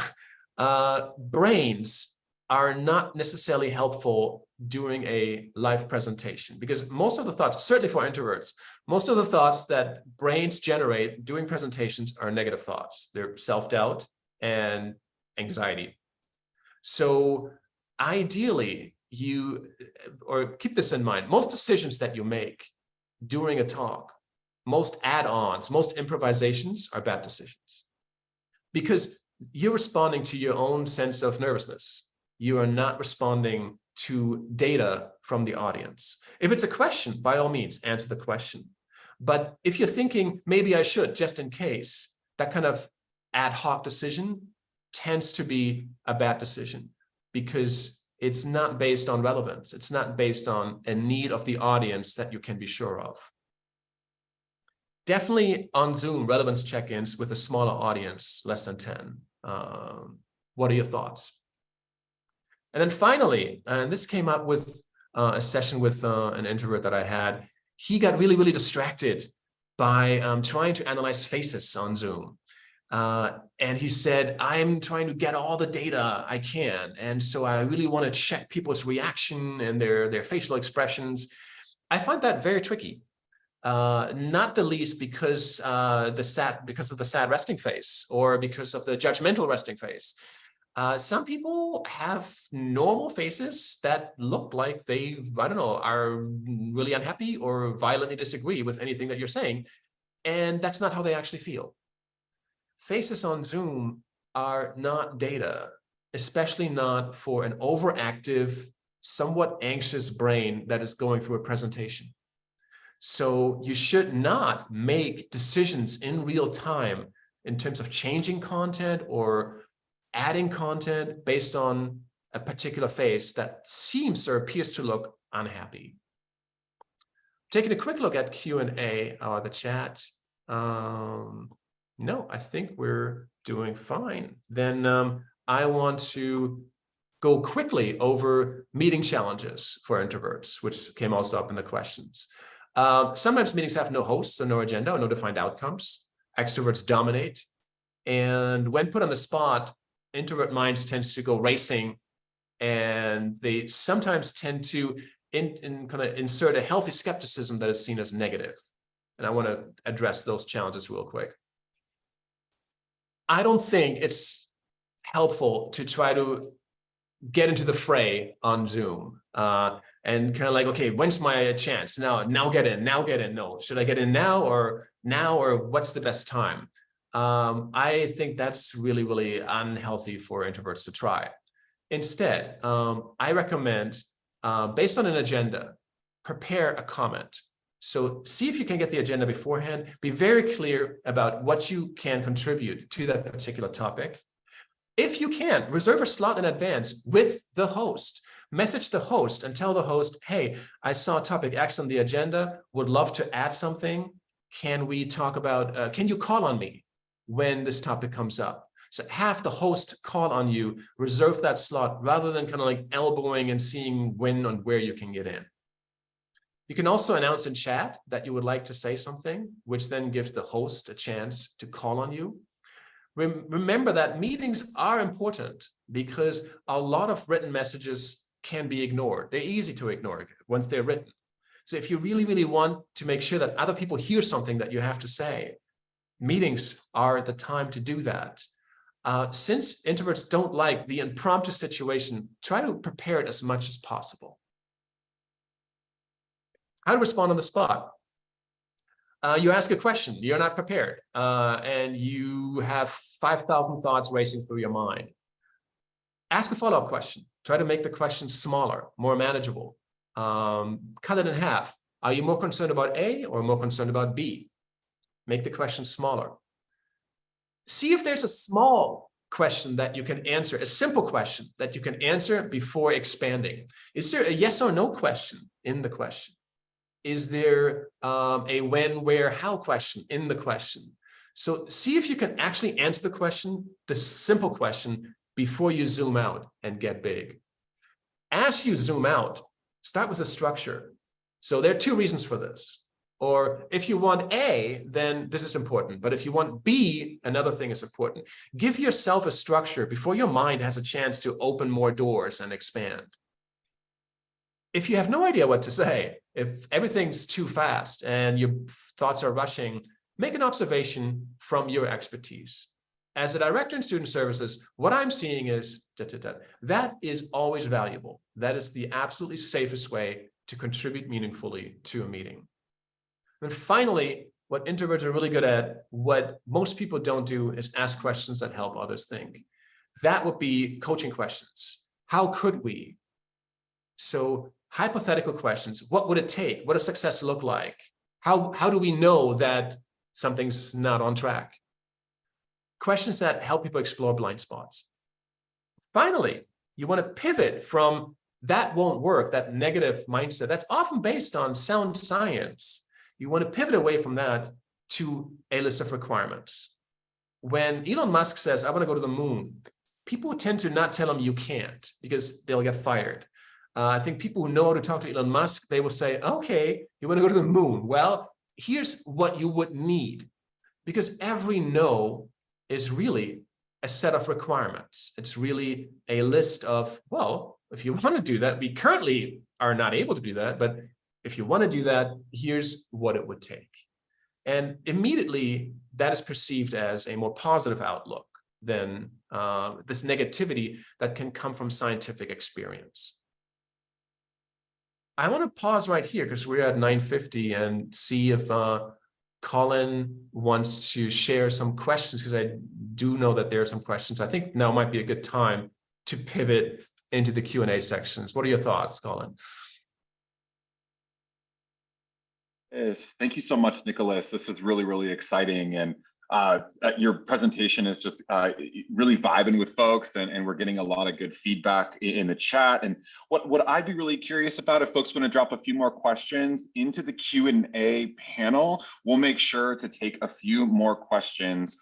Brains are not necessarily helpful during a live presentation, because most of the thoughts, certainly for introverts, most of the thoughts that brains generate during presentations are negative thoughts. They're self-doubt and anxiety. So ideally, keep this in mind, most decisions that you make during a talk, most add-ons, most improvisations are bad decisions, because you're responding to your own sense of nervousness. You are not responding to data from the audience. If it's a question, by all means, answer the question. But if you're thinking, maybe I should, just in case, that kind of ad hoc decision tends to be a bad decision, because it's not based on relevance. It's not based on a need of the audience that you can be sure of. Definitely on Zoom, relevance check-ins with a smaller audience, less than 10. What are your thoughts? And then finally, and this came up with a session with an introvert that I had. He got really, really distracted by trying to analyze faces on Zoom. And he said, I'm trying to get all the data I can. And so I really want to check people's reaction and their facial expressions. I find that very tricky. not the least because of the sad resting face or because of the judgmental resting face. Some people have normal faces that look like they, I don't know, are really unhappy or violently disagree with anything that you're saying. And that's not how they actually feel. Faces on Zoom are not data, especially not for an overactive, somewhat anxious brain that is going through a presentation. So you should not make decisions in real time in terms of changing content or adding content based on a particular face that seems or appears to look unhappy. Taking a quick look at Q&A, the chat. No, I think we're doing fine. Then I want to go quickly over meeting challenges for introverts, which came also up in the questions. Sometimes meetings have no hosts or no agenda or no defined outcomes. Extroverts dominate. And when put on the spot, introvert minds tends to go racing, and they sometimes tend to kind of insert a healthy skepticism that is seen as negative. And I want to address those challenges real quick. I don't think it's helpful to try to get into the fray on Zoom and kind of like, okay, when's my chance? Now get in, now get in. No, should I get in now or what's the best time? I think that's really, really unhealthy for introverts to try. Instead, I recommend, based on an agenda, prepare a comment. So see if you can get the agenda beforehand. Be very clear about what you can contribute to that particular topic. If you can, reserve a slot in advance with the host. Message the host and tell the host, hey, I saw topic X on the agenda, would love to add something. Can we talk about, can you call on me when this topic comes up? So have the host call on you, reserve that slot rather than kind of like elbowing and seeing when and where you can get in. You can also announce in chat that you would like to say something, which then gives the host a chance to call on you. Remember that meetings are important because a lot of written messages can be ignored. They're easy to ignore once they're written. So if you really, really want to make sure that other people hear something that you have to say, meetings are the time to do that. Since introverts don't like the impromptu situation, try to prepare it as much as possible. How to respond on the spot. You ask a question, you're not prepared, and you have 5,000 thoughts racing through your mind. Ask a follow-up question. Try to make the question smaller, more manageable. Cut it in half. Are you more concerned about A or more concerned about B? Make the question smaller. See if there's a small question that you can answer, a simple question that you can answer before expanding. Is there a yes or no question in the question? Is there a when, where, how question in the question? So see if you can actually answer the question, the simple question, before you zoom out and get big. As you zoom out, start with a structure. So there are two reasons for this. Or if you want A, then this is important. But if you want B, another thing is important. Give yourself a structure before your mind has a chance to open more doors and expand. If you have no idea what to say, if everything's too fast and your thoughts are rushing, make an observation from your expertise. As a director in student services, what I'm seeing is that is always valuable. That is the absolutely safest way to contribute meaningfully to a meeting. And finally, what introverts are really good at, what most people don't do, is ask questions that help others think. That would be coaching questions. How could we? So hypothetical questions. What would it take? What does success look like? How do we know that something's not on track? Questions that help people explore blind spots. Finally, you want to pivot from that won't work, that negative mindset that's often based on sound science. You want to pivot away from that to a list of requirements. When Elon Musk says, I want to go to the moon, people tend to not tell him you can't because they'll get fired. I think people who know how to talk to Elon Musk, they will say, okay, you want to go to the moon. Well, here's what you would need. Because every no is really a set of requirements. It's really a list of, well, if you want to do that, we currently are not able to do that, but if you want to do that, here's what it would take. And immediately that is perceived as a more positive outlook than this negativity that can come from scientific experience. I want to pause right here because we're at 9:50 and see if Colin wants to share some questions, because I do know that there are some questions. I think now might be a good time to pivot into the Q&A sections. What are your thoughts, Colin? Yes, thank you so much, Nicolas. This is really, really exciting. And your presentation is just really vibing with folks, and we're getting a lot of good feedback in the chat. And what I'd be really curious about, if folks want to drop a few more questions into the Q&A panel, we'll make sure to take a few more questions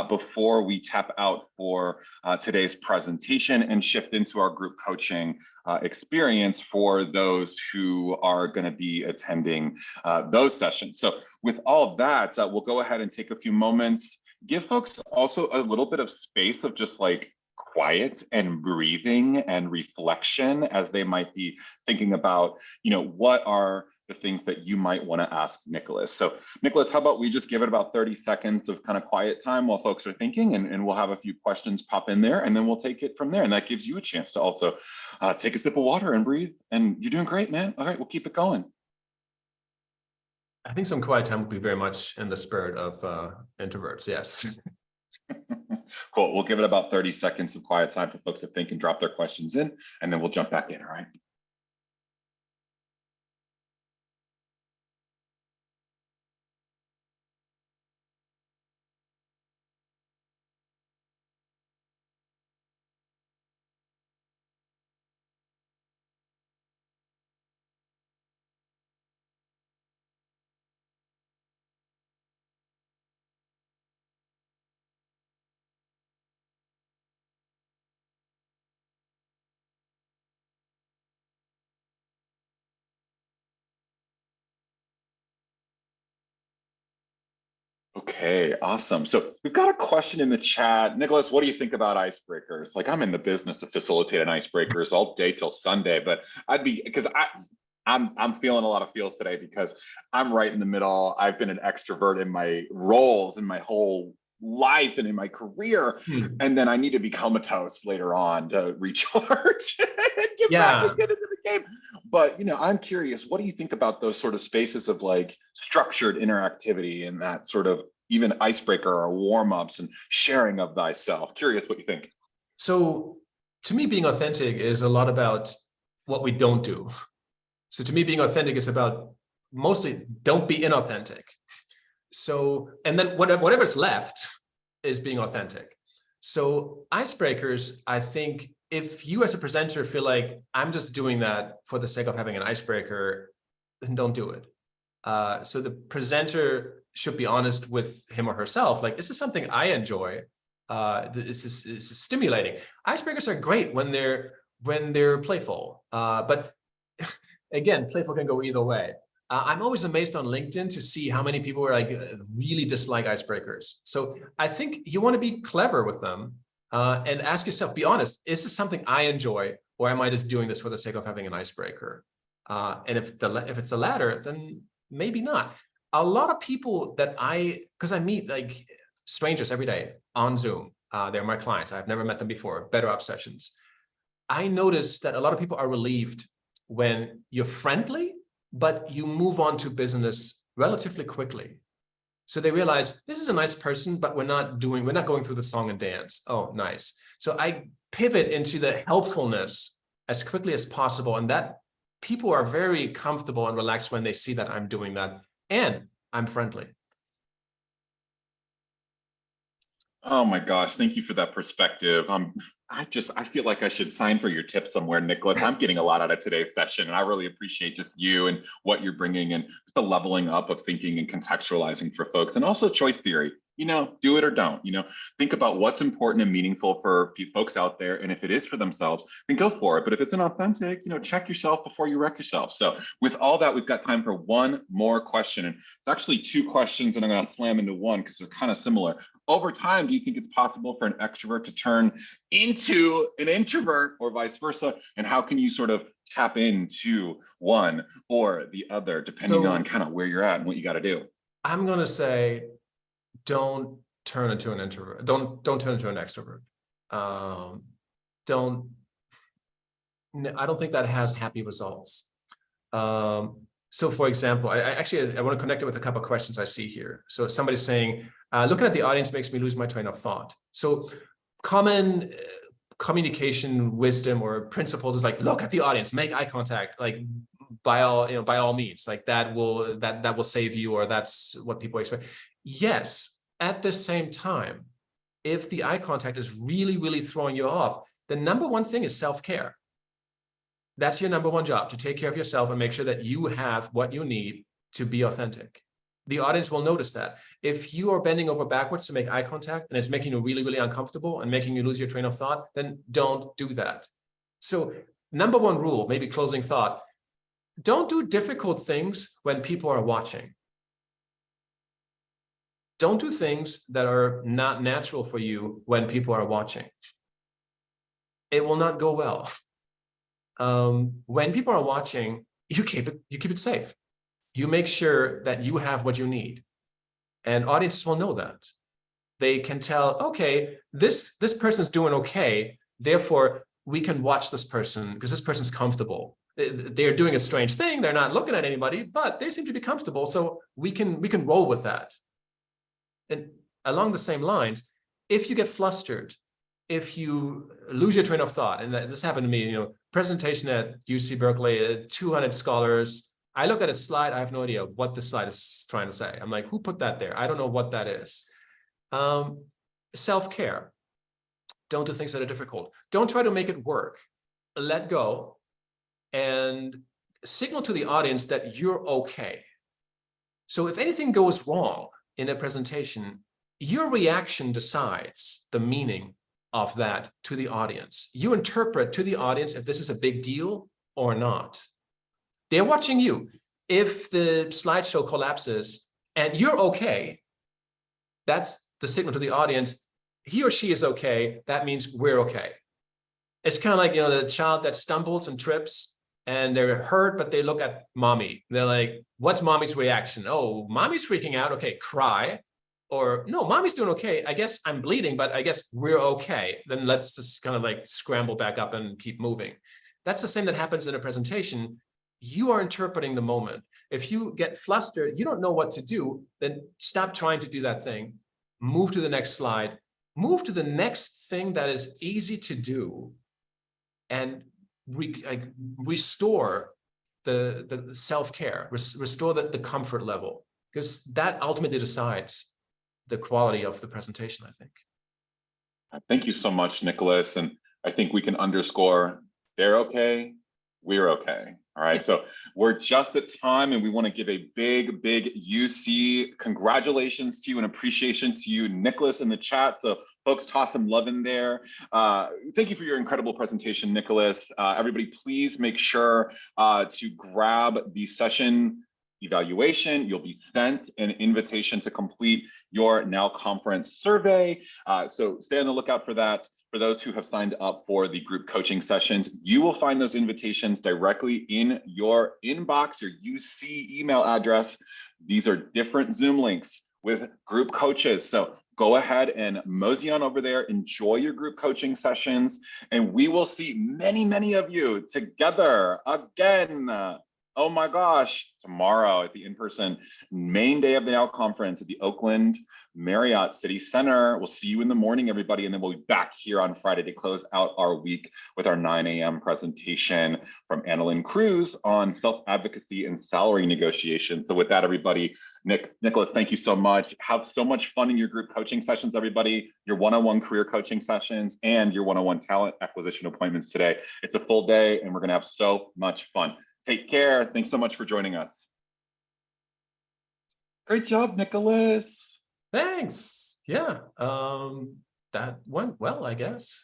before we tap out for today's presentation and shift into our group coaching experience for those who are going to be attending those sessions. So with all of that, we'll go ahead and take a few moments, give folks also a little bit of space of just like quiet and breathing and reflection as they might be thinking about, what are the things that you might want to ask Nicolas. So Nicolas, how about we just give it about 30 seconds of kind of quiet time while folks are thinking, and we'll have a few questions pop in there, and then we'll take it from there. And that gives you a chance to also take a sip of water and breathe. And you're doing great, man. All right, we'll keep it going. I think some quiet time would be very much in the spirit of introverts, yes. Cool, we'll give it about 30 seconds of quiet time for folks to think and drop their questions in, and then we'll jump back in, all right? Okay, awesome. So we've got a question in the chat. Nicolas, what do you think about icebreakers? Like, I'm in the business of facilitating icebreakers all day till Sunday, but I'm feeling a lot of feels today because I'm right in the middle. I've been an extrovert in my roles in my whole life and in my career, and then I need to be comatose later on to recharge and get back and get into the game. But I'm curious, what do you think about those sort of spaces of like structured interactivity and that sort of even icebreaker or warm-ups and sharing of thyself? Curious what you think. So to me, being authentic is a lot about what we don't do. So to me, being authentic is about mostly don't be inauthentic. So, and then whatever's left is being authentic. So icebreakers, I think if you as a presenter feel like I'm just doing that for the sake of having an icebreaker, then don't do it. So the presenter should be honest with him or herself. Like, this is something I enjoy. This is stimulating. Icebreakers are great when they're playful. But again, playful can go either way. I'm always amazed on LinkedIn to see how many people are like really dislike icebreakers. So I think you want to be clever with them and ask yourself, be honest, is this something I enjoy, or am I just doing this for the sake of having an icebreaker? And if it's the latter, then maybe not. A lot of people that because I meet like strangers every day on Zoom, they're my clients. I've never met them before, BetterUp sessions. I notice that a lot of people are relieved when you're friendly, but you move on to business relatively quickly. So they realize this is a nice person, but we're not going through the song and dance. Oh, nice. So I pivot into the helpfulness as quickly as possible. And that people are very comfortable and relaxed when they see that I'm doing that and I'm friendly. Oh my gosh, thank you for that perspective. I feel like I should sign for your tips somewhere, Nicolas. I'm getting a lot out of today's session, and I really appreciate just you and what you're bringing and the leveling up of thinking and contextualizing for folks, and also choice theory. Do it or don't. Think about what's important and meaningful for folks out there, and if it is for themselves, then go for it. But if it's inauthentic, check yourself before you wreck yourself. So with all that, we've got time for one more question, and it's actually two questions, and I'm going to slam into one because they're kind of similar. over time, do you think it's possible for an extrovert to turn into an introvert or vice versa? And how can you sort of tap into one or the other, depending on kind of where you're at and what you got to do? I'm going to say, don't turn into an introvert. Don't turn into an extrovert. I don't think that has happy results. So for example, I want to connect it with a couple of questions I see here. So somebody's saying, looking at the audience makes me lose my train of thought. So common communication wisdom or principles is like, look at the audience, make eye contact, like by all means, like that will save you, or that's what people expect. Yes, at the same time, if the eye contact is really, really throwing you off, the number one thing is self-care. That's your number one job, to take care of yourself and make sure that you have what you need to be authentic. The audience will notice that. If you are bending over backwards to make eye contact and it's making you really, really uncomfortable and making you lose your train of thought, then don't do that. So number one rule, maybe closing thought, don't do difficult things when people are watching. Don't do things that are not natural for you when people are watching. It will not go well. When people are watching, you keep it safe. You make sure that you have what you need, and audiences will know that. They can tell, okay, this person's doing okay, therefore we can watch this person because this person's comfortable. They're doing a strange thing. They're not looking at anybody, but they seem to be comfortable, so we can roll with that. And along the same lines, if you get flustered, if you lose your train of thought, and this happened to me, presentation at UC Berkeley, 200 scholars. I look at a slide, I have no idea what the slide is trying to say. I'm like, who put that there? I don't know what that is. Self-care. Don't do things that are difficult. Don't try to make it work. Let go and signal to the audience that you're okay. So if anything goes wrong in a presentation, your reaction decides the meaning of that to the audience. You interpret to the audience if this is a big deal or not. They're watching you. If the slideshow collapses and you're okay, that's the signal to the audience. He or she is okay. That means we're okay. It's kind of like, the child that stumbles and trips and they're hurt, but they look at mommy. They're like, what's mommy's reaction? Oh, mommy's freaking out. Okay, cry. Or no, mommy's doing okay. I guess I'm bleeding, but I guess we're okay. Then let's just kind of like scramble back up and keep moving. That's the same that happens in a presentation. You are interpreting the moment. If you get flustered, you don't know what to do, then stop trying to do that thing. Move to the next slide. Move to the next thing that is easy to do, and restore the self-care, restore the comfort level, because that ultimately decides the quality of the presentation, I think. Thank you so much, Nicolas. And I think we can underscore, they're okay, we're okay. All right, so we're just at time, and we want to give a big, big UC congratulations to you and appreciation to you, Nicolas, in the chat. So folks, toss some love in there. Thank you for your incredible presentation, Nicolas. Everybody, please make sure to grab the session evaluation. You'll be sent an invitation to complete your Now Conference survey. So stay on the lookout for that. For those who have signed up for the group coaching sessions, you will find those invitations directly in your inbox, your UC email address. These are different Zoom links with group coaches. So go ahead and mosey on over there, enjoy your group coaching sessions, and we will see many, many of you together again. Oh my gosh, tomorrow at the in-person main day of the Now Conference at the Oakland Marriott City Center. We'll see you in the morning, everybody, and then we'll be back here on Friday to close out our week with our 9 a.m. presentation from Annalyn Cruz on self-advocacy and salary negotiation. So with that, everybody, Nicolas, thank you so much. Have so much fun in your group coaching sessions, everybody, your one-on-one career coaching sessions, and your one-on-one talent acquisition appointments today. It's a full day, and we're going to have so much fun. Take care. Thanks so much for joining us. Great job, Nicolas. Thanks. Yeah, that went well, I guess.